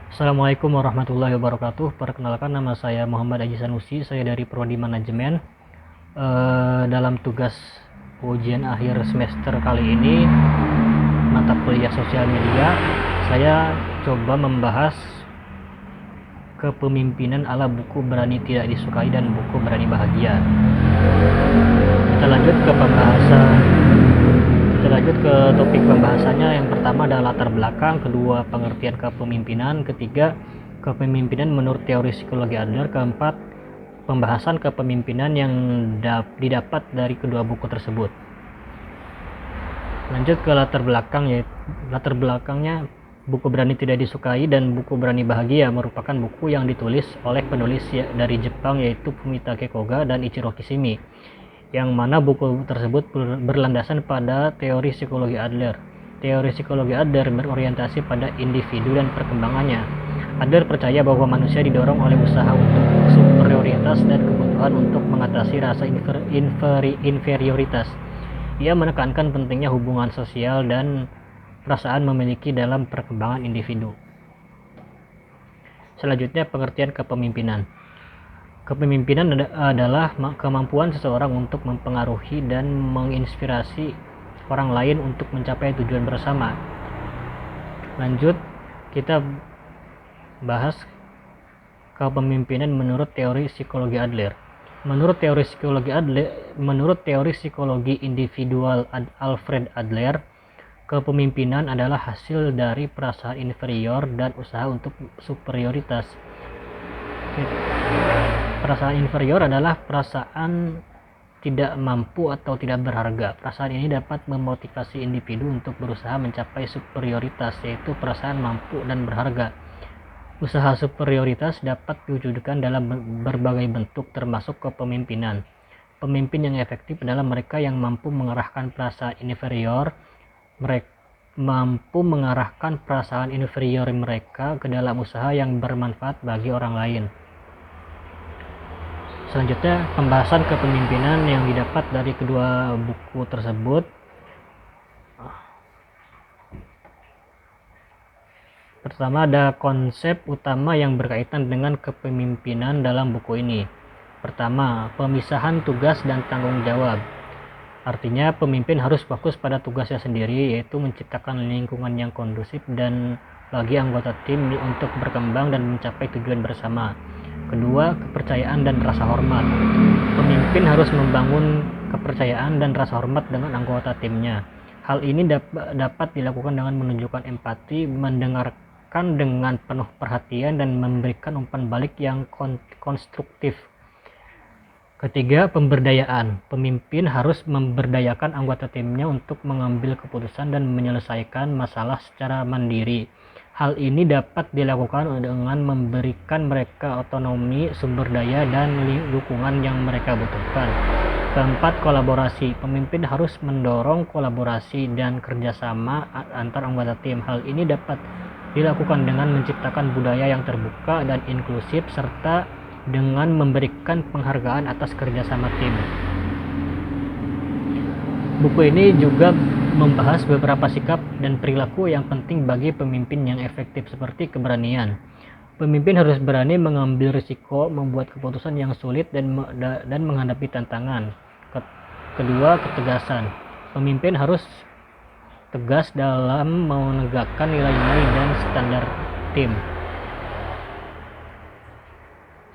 Assalamualaikum warahmatullahi wabarakatuh. Perkenalkan, nama saya Muhammad Aji Sanusi. Saya dari Prodi Manajemen. Dalam tugas ujian akhir semester kali ini, mata kuliah sosial media, saya coba membahas kepemimpinan ala buku Berani Tidak Disukai dan buku Berani Bahagia. Kita lanjut ke topik pembahasannya. Yang pertama adalah latar belakang, kedua pengertian kepemimpinan, ketiga kepemimpinan menurut teori psikologi Adler, keempat pembahasan kepemimpinan yang didapat dari kedua buku tersebut. Lanjut ke latar belakang, yaitu latar belakangnya buku Berani Tidak Disukai dan buku Berani Bahagia merupakan buku yang ditulis oleh penulis dari Jepang, yaitu Fumitake Koga dan Ichiro Kishimi, yang mana buku tersebut berlandasan pada teori psikologi Adler. Teori psikologi Adler berorientasi pada individu dan perkembangannya. Adler percaya bahwa manusia didorong oleh usaha untuk superioritas dan kebutuhan untuk mengatasi rasa inferioritas. Ia menekankan pentingnya hubungan sosial dan perasaan memiliki dalam perkembangan individu. Selanjutnya, pengertian kepemimpinan. Kepemimpinan adalah kemampuan seseorang untuk mempengaruhi dan menginspirasi orang lain untuk mencapai tujuan bersama. Lanjut, kita bahas kepemimpinan menurut teori psikologi Adler. Menurut teori psikologi individual Alfred Adler, kepemimpinan adalah hasil dari perasaan inferior dan usaha untuk superioritas. Perasaan inferior adalah perasaan tidak mampu atau tidak berharga. Perasaan ini dapat memotivasi individu untuk berusaha mencapai superioritas, yaitu perasaan mampu dan berharga. Usaha superioritas dapat diwujudkan dalam berbagai bentuk, termasuk kepemimpinan. Pemimpin yang efektif adalah mereka yang mampu mengarahkan perasaan inferior mereka ke dalam usaha yang bermanfaat bagi orang lain. Selanjutnya, pembahasan kepemimpinan yang didapat dari kedua buku tersebut. Pertama, ada konsep utama yang berkaitan dengan kepemimpinan dalam buku ini. Pertama, pemisahan tugas dan tanggung jawab. Artinya, pemimpin harus fokus pada tugasnya sendiri, yaitu menciptakan lingkungan yang kondusif dan bagi anggota tim untuk berkembang dan mencapai tujuan bersama. Kedua, kepercayaan dan rasa hormat. Pemimpin harus membangun kepercayaan dan rasa hormat dengan anggota timnya. Hal ini dapat dilakukan dengan menunjukkan empati, mendengarkan dengan penuh perhatian, dan memberikan umpan balik yang konstruktif. Ketiga, pemberdayaan. Pemimpin harus memberdayakan anggota timnya untuk mengambil keputusan dan menyelesaikan masalah secara mandiri. Hal ini dapat dilakukan dengan memberikan mereka otonomi, sumber daya, dan dukungan yang mereka butuhkan. Keempat, kolaborasi. Pemimpin harus mendorong kolaborasi dan kerjasama antar anggota tim. Hal ini dapat dilakukan dengan menciptakan budaya yang terbuka dan inklusif, serta dengan memberikan penghargaan atas kerjasama tim. Buku ini juga membahas beberapa sikap dan perilaku yang penting bagi pemimpin yang efektif, seperti keberanian. Pemimpin harus berani mengambil risiko, membuat keputusan yang sulit, dan menghadapi tantangan. Kedua, ketegasan. Pemimpin harus tegas dalam menegakkan nilai-nilai dan standar tim.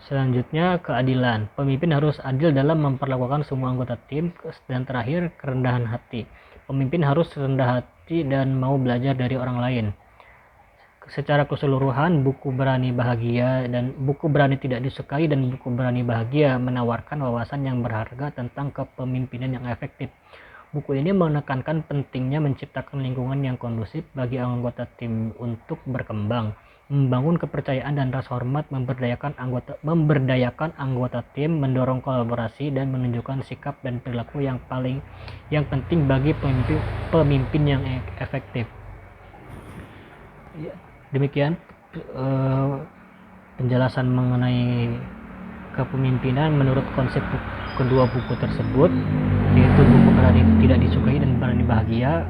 Selanjutnya, keadilan. Pemimpin harus adil dalam memperlakukan semua anggota tim. Dan terakhir, kerendahan hati. Pemimpin harus rendah hati dan mau belajar dari orang lain. Secara keseluruhan, buku Berani Tidak Disukai dan buku Berani Bahagia menawarkan wawasan yang berharga tentang kepemimpinan yang efektif. Buku ini menekankan pentingnya menciptakan lingkungan yang kondusif bagi anggota tim untuk berkembang, membangun kepercayaan dan rasa hormat, memberdayakan anggota tim, mendorong kolaborasi, dan menunjukkan sikap dan perilaku yang penting bagi pemimpin yang efektif. Demikian penjelasan mengenai kepemimpinan menurut konsep kedua buku tersebut, yaitu buku Berani Tidak Disukai dan Berani Bahagia.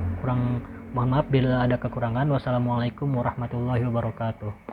Mohon maaf bila ada kekurangan. Wassalamualaikum warahmatullahi wabarakatuh.